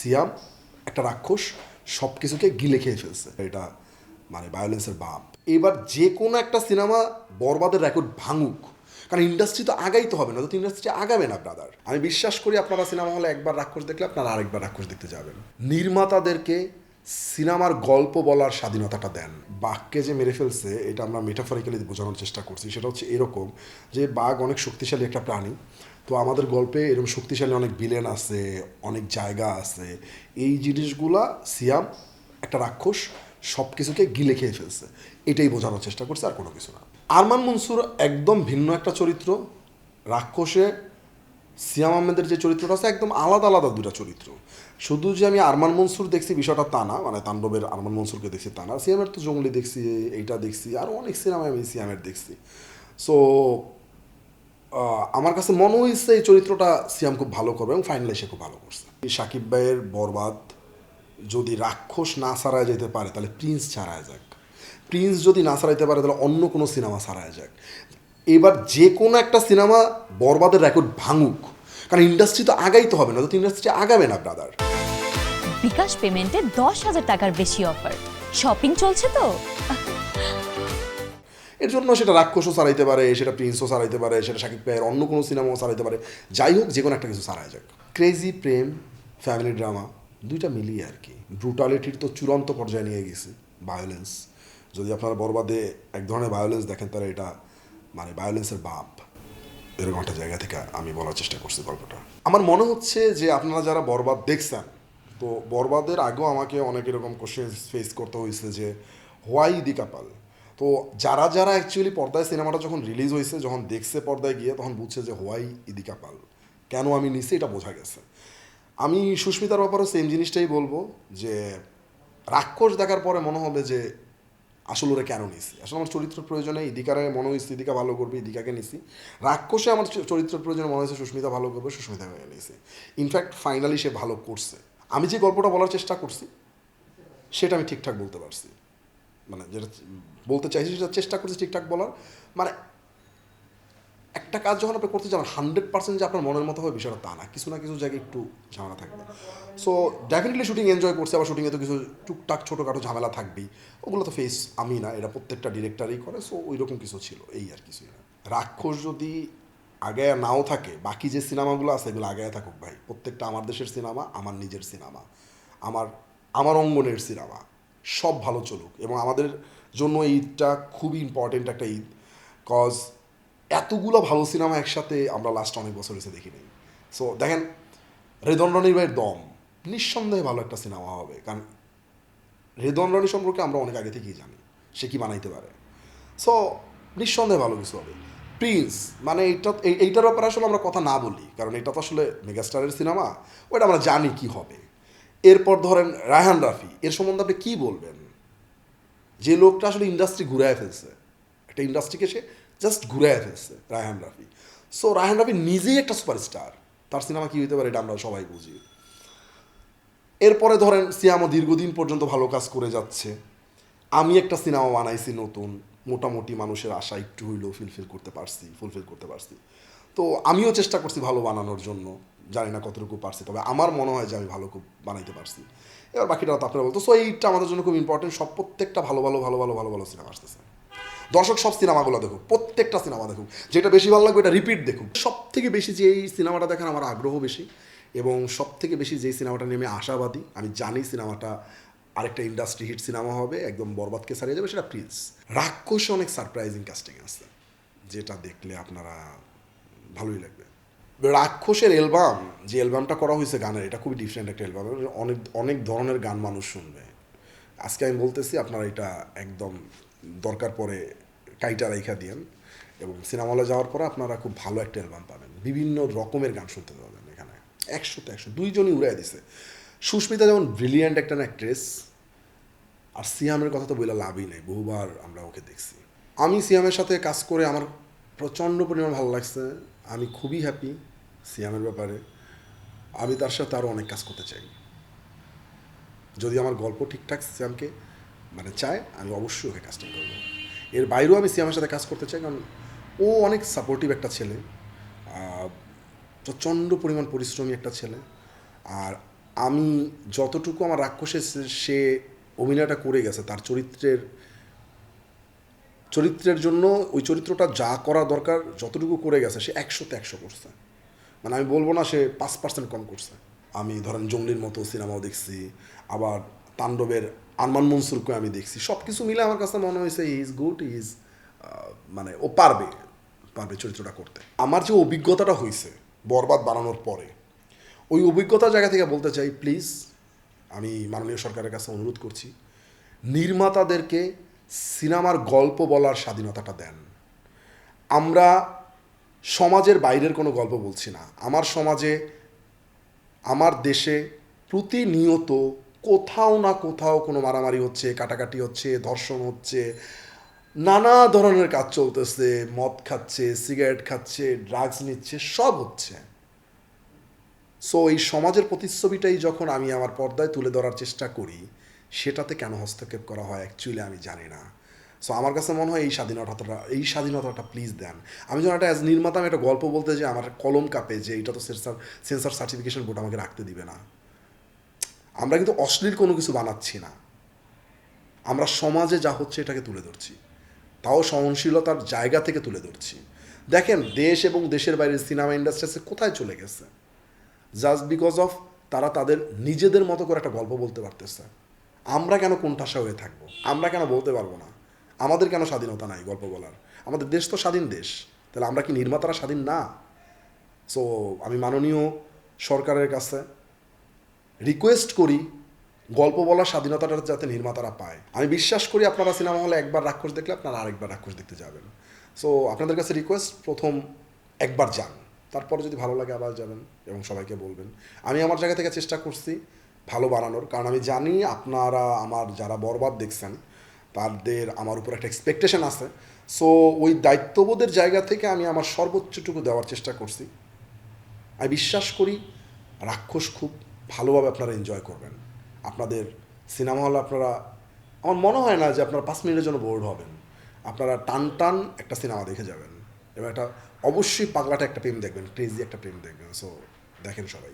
সিয়াম একটা রাক্ষস, সব কিছুকে গিলে খেয়ে ফেলছে। এটা মানে ভায়োলেন্সের বাপ। এবার যে কোনো একটা সিনেমা বরবাদের রেকর্ড ভাঙুক, কারণ ইন্ডাস্ট্রি তো আগাইতে হবে, না তো ইন্ডাস্ট্রি আগাবে না ব্রাদার। আমি বিশ্বাস করি আপনারা সিনেমা হলে একবার রাক্ষস দেখলে আপনারা আরেকবার রাক্ষস দেখতে যাবেন। নির্মাতাদেরকে সিনেমার গল্প বলার স্বাধীনতাটা দেন। বাঘকে যে মেরে ফেলছে এটা আমরা মেটাফরিক্যালি বোঝানোর চেষ্টা করছি। সেটা হচ্ছে এরকম যে বাঘ অনেক শক্তিশালী একটা প্রাণী, তো আমাদের গল্পে এরকম শক্তিশালী অনেক ভিলেন আছে, অনেক জায়গা আছে। এই জিনিসগুলা সিয়াম একটা রাক্ষস, সব কিছুকে গিলে খেয়ে ফেলছে, এটাই বোঝানোর চেষ্টা করছে, আর কোনো কিছু না। আরমান মনসুর একদম ভিন্ন একটা চরিত্র। রাক্ষসে সিয়াম আহমেদের যে চরিত্রটা আছে একদম আলাদা আলাদা দুটা চরিত্র। শুধু যে আমি আরমান মনসুর দেখছি বিষয়টা তা না, মানে তাণ্ডবের আরমান মনসুরকে দেখছি তা না। সিয়ামের তো জঙ্গলি দেখছি, এইটা দেখছি, আরও অনেক সিনেমায় আমি সিয়ামের দেখছি। সো আমার কাছে মনে হয়েছে এই চরিত্রটা সিয়াম খুব ভালো করবে, এবং ফাইনালি সে খুব ভালো করছে। সাকিব ভাইয়ের বরবাদ যদি রাক্ষস না ছাড়ায় যেতে পারে তাহলে প্রিন্স ছাড়ায় যাক। প্রিন্স যদি না ছাড়াইতে পারে তাহলে অন্য কোনো সিনেমা ছাড়ায় যাক। এবার যে কোনো একটা সিনেমা বরবাদের রেকর্ড ভাঙুক, কারণ ইন্ডাস্ট্রি তো আগাইতে হবে, না তো ইন্ডাস্ট্রি আগাবে না ব্রাদার। বিকাশ পেমেন্টে 10,000 টাকার বেশি অফার। শপিং চলছে তো। এর জন্য সেটা রাক্ষসও সারাইতে পারে, সেটা প্রিন্সও সারাইতে পারে, সেটা সাকিব ভাইয়ের অন্য কোনো সিনেমাও সারাইতে পারে। যাই হোক, যে কোনো একটা কিছু সারাই যাক। ক্রেজি প্রেম, ফ্যামিলি ড্রামা দুইটা মিলিয়ে আর কি। ব্রুটালিটির তো চূড়ান্ত পর্যায়ে নিয়ে গেছে ভায়োলেন্স। যদি আপনারা বরবাদে এক ধরনের ভায়োলেন্স দেখেন তাহলে এটা মানে ভায়োলেন্সের বাপ, এরকম একটা জায়গা থেকে আমি বলার চেষ্টা করছি গল্পটা। আমার মনে হচ্ছে যে আপনারা যারা বরবাদ দেখছেন, তো বরবাদের আগেও আমাকে অনেক এরকম কোশ্চেন ফেস করতে হয়েছে যে হোয়াই দি কাপাল। তো যারা যারা অ্যাকচুয়ালি পর্দায় সিনেমাটা যখন রিলিজ হয়েছে, যখন দেখছে পর্দায় গিয়ে, তখন বুঝছে যে হোয়াই ইদি কাপাল, কেন আমি নিছি এটা বোঝা গেছে। আমি সুস্মিতার ব্যাপারেও সেম জিনিসটাই বলবো যে রাক্ষস দেখার পরে মনে হবে যে আসলে ওরা কেন নিছি। আসলে আমার চরিত্রের প্রয়োজনে ইদিকারে মনে হয়েছে ইদিকা ভালো করবে, ইদিকাকে নিছি। রাক্ষসে আমার চরিত্রের প্রয়োজনে মনে হয়েছে সুস্মিতা ভালো করবে, সুস্মিতাকে নিছি। ইনফ্যাক্ট ফাইনালি সে ভালো করছে। আমি যে গল্পটা বলার চেষ্টা করছি সেটা আমি ঠিকঠাক বলতে পারছি, মানে যেটা বলতে চাইছি সেটা চেষ্টা করছি ঠিকঠাক বলার। মানে একটা কাজ যখন আপনি করতে যান 100% যে আপনার মনের মতো হবে বিষয়টা তা না, কিছু না কিছু জায়গায় একটু ঝামেলা থাকবে। সো ডেফিনেটলি শুটিং এনজয় করছে, আবার শুটিংয়ে তো কিছু টুকটাক ছোটোখাটো ঝামেলা থাকবেই, ওগুলো তো ফেস আমি না, এটা প্রত্যেকটা ডিরেক্টরই করে। সো ওই রকম কিছু ছিল, এই আর কিছুই না। রাক্ষস যদি আগে নাও থাকে, বাকি যে সিনেমাগুলো আছে এগুলো আগে থাকুক ভাই। প্রত্যেকটা আমার দেশের সিনেমা, আমার নিজের সিনেমা, আমার আমার অঙ্গনের সিনেমা সব ভালো চলুক। এবং আমাদের জন্য ঈদটা খুবই ইম্পর্টেন্ট একটা ঈদ, কজ এতগুলো ভালো সিনেমা একসাথে আমরা লাস্ট অনেক বছর এসে দেখিনি। সো দেখেন, রেদন রনির ভাইয়ের দম নিঃসন্দেহে ভালো একটা সিনেমা হবে, কারণ রেদন রনি সম্পর্কে আমরা অনেক আগে থেকেই জানি সে কি বানাইতে পারে। সো নিঃসন্দেহে ভালো কিছু হবে। প্রিন্স মানে এইটার ব্যাপারে আসলে আমরা কথা না বলি, কারণ এটা তো আসলে মেগাস্টারের সিনেমা, ওইটা আমরা জানি কি হবে। এরপর ধরেন রায়হান রাফি, এর সম্বন্ধে আপনি কী বলবেন? যে লোকটা আসলে ইন্ডাস্ট্রি ঘুরায় ফেলছে, একটা ইন্ডাস্ট্রিকে সে জাস্ট ঘুরায় ফেলছে, রায়হান রাফি। সো রায়হান রাফি নিজেই একটা সুপারস্টার, তার সিনেমা কী হইতে পারে এটা আমরা সবাই বুঝি। এরপরে ধরেন সিয়ামও দীর্ঘদিন পর্যন্ত ভালো কাজ করে যাচ্ছে। আমি একটা সিনেমা বানাইছি নতুন, মোটামুটি মানুষের আশা একটু হইলেও ফুলফিল করতে পারছি। তো আমিও চেষ্টা করছি ভালো বানানোর জন্য, জানি না কতটুকু পারছি, তবে আমার মনে হয় যে আমি ভালো খুব বানাইতে পারছি। এবার বাকিটা তো আপনারা বলতো। সো এইটা আমাদের জন্য খুব ইম্পর্টেন্ট, সব প্রত্যেকটা ভালো ভালো ভালো ভালো ভালো ভালো সিনেমা আসতেছে। দর্শক সব সিনেমাগুলো দেখুক, প্রত্যেকটা সিনেমা দেখুক, যেটা বেশি ভালো লাগবে এটা রিপিট দেখুক। সব থেকে বেশি যেই সিনেমাটা দেখার আমার আগ্রহ বেশি, এবং সব থেকে বেশি যেই সিনেমাটা নিয়ে আমি আশাবাদী, আমি জানি সিনেমাটা আরেকটা ইন্ডাস্ট্রি হিট সিনেমা হবে, একদম বরবাদকে ছাড়িয়ে যাবে, সেটা প্রিন্স। রাক্ষসে অনেক সারপ্রাইজিং কাস্টিং আছে, যেটা দেখলে আপনারা ভালোই লাগবে। রাক্ষসের অ্যালবাম, যে অ্যালবামটা করা হয়েছে গানের, এটা খুবই ডিফারেন্ট একটা অ্যালবাম, অনেক অনেক ধরনের গান মানুষ শুনবে। আজকে আমি বলতেছি আপনারা এটা একদম দরকার পড়ে কাইটা রাইখা দিয়েন, এবং সিনেমা হলে যাওয়ার পরে আপনারা খুব ভালো একটা অ্যালবাম পাবেন, বিভিন্ন রকমের গান শুনতে পাবেন এখানে। 100তে 100, দুইজনই উড়াই দিছে। সুস্মিতা যেমন ব্রিলিয়ান্ট একটা অ্যাক্ট্রেস, আর সিয়ামের কথা তো বলে লাভই নেই, বহুবার আমরা ওকে দেখছি। আমি সিয়ামের সাথে কাজ করে আমার প্রচণ্ড পরিমাণ ভালো লাগছে, আমি খুবই হ্যাপি সিয়ামের ব্যাপারে। আমি তার সাথে আরও অনেক কাজ করতে চাই, যদি আমার গল্প ঠিকঠাক সিয়ামকে মানে চায়, আমি অবশ্যই ওকে কাজটা করবো। এর বাইরেও আমি সিয়ামের সাথে কাজ করতে চাই, কারণ ও অনেক সাপোর্টিভ একটা ছেলে, প্রচণ্ড পরিমাণ পরিশ্রমী একটা ছেলে। আর আমি যতটুকু আমার রাক্ষসে সে অভিনয়টা করে গেছে তার চরিত্রের জন্য ওই চরিত্রটা যা করা দরকার যতটুকু করে গেছে সে 100-100 করছে। মানে আমি বলবো না সে 5% কম করছে। আমি ধরেন জঙ্গলির মতো সিনেমাও দেখছি, আবার তাণ্ডবের আরমান মনসুরকে আমি দেখছি, সব কিছু মিলে আমার কাছে মনে হয়েছে ইজ গুড, ইজ মানে ও পারবে চরিত্রটা করতে। আমার যে অভিজ্ঞতাটা হয়েছে বরবাদ বানানোর পরে, ওই অভিজ্ঞতার জায়গা থেকে বলতে চাই, প্লিজ আমি মাননীয় সরকারের কাছে অনুরোধ করছি, নির্মাতাদেরকে সিনেমার গল্প বলার স্বাধীনতাটা দেন। আমরা সমাজের বাইরের কোনো গল্প বলছি না। আমার সমাজে, আমার দেশে প্রতিনিয়ত কোথাও না কোথাও কোনো মারামারি হচ্ছে, কাটাকাটি হচ্ছে, ধর্ষণ হচ্ছে, নানা ধরনের কাজ চলতেছে, মদ খাচ্ছে, সিগারেট খাচ্ছে, ড্রাগস নিচ্ছে, সব হচ্ছে। সো এই সমাজের প্রতিচ্ছবিটাই যখন আমি আমার পর্দায় তুলে ধরার চেষ্টা করি, সেটাতে কেন হস্তক্ষেপ করা হয় অ্যাকচুয়ালি আমি জানি না। সো আমার কাছে মনে হয় এই স্বাধীনতাটা প্লিজ দেন। আমি যখন একটা অ্যাজ নির্মাতা আমি একটা গল্প বলতে যে আমার কলম কাঁপে যে এটা তো সেন্সর সার্টিফিকেশন বোর্ড আমাকে রাখতে দিবে না। আমরা কিন্তু অশ্লীল কোনো কিছু বানাচ্ছি না, আমরা সমাজে যা হচ্ছে এটাকে তুলে ধরছি, তাও সহনশীলতার জায়গা থেকে তুলে ধরছি। দেখেন দেশ এবং দেশের বাইরের সিনেমা ইন্ডাস্ট্রি কোথায় চলে গেছে, জাস্ট বিকজ অফ তারা তাদের নিজেদের মতো করে একটা গল্প বলতে পারতেছে। আমরা কেন কোণঠাসা হয়ে থাকবো? আমরা কেন বলতে পারবো না? আমাদের কেন স্বাধীনতা নাই গল্প বলার? আমাদের দেশ তো স্বাধীন দেশ, তাহলে আমরা কি নির্মাতারা স্বাধীন না? সো আমি মাননীয় সরকারের কাছে রিকোয়েস্ট করি, গল্প বলার স্বাধীনতাটা যাতে নির্মাতারা পায়। আমি বিশ্বাস করি আপনারা সিনেমা হলে একবার রাক্ষস দেখলে আপনারা আরেকবার রাক্ষস দেখতে যাবেন। সো আপনাদের কাছে রিকোয়েস্ট, প্রথম একবার যান, তারপরে যদি ভালো লাগে আবার যাবেন এবং সবাইকে বলবেন। আমি আমার জায়গা থেকে চেষ্টা করছি ভালো বানানোর, কারণ আমি জানি আপনারা আমার যারা বরবাদ দেখছেন তাদের আমার উপর একটা এক্সপেকটেশন আছে। সো ওই দায়িত্ববোধের জায়গা থেকে আমি আমার সর্বোচ্চটুকু দেওয়ার চেষ্টা করছি। আমি বিশ্বাস করি রাক্ষস খুব ভালোভাবে আপনারা এনজয় করবেন। আপনাদের সিনেমা হলে আপনারা, আমার মনে হয় না যে আপনারা 5 মিনিটের জন্য বোর্ড হবেন। আপনারা টান টান একটা সিনেমা দেখে যাবেন এবং একটা অবশ্যই পাগলাটা একটা প্রেম দেখবেন, ক্রেজি একটা প্রেম দেখবেন। সো দেখেন সবাই।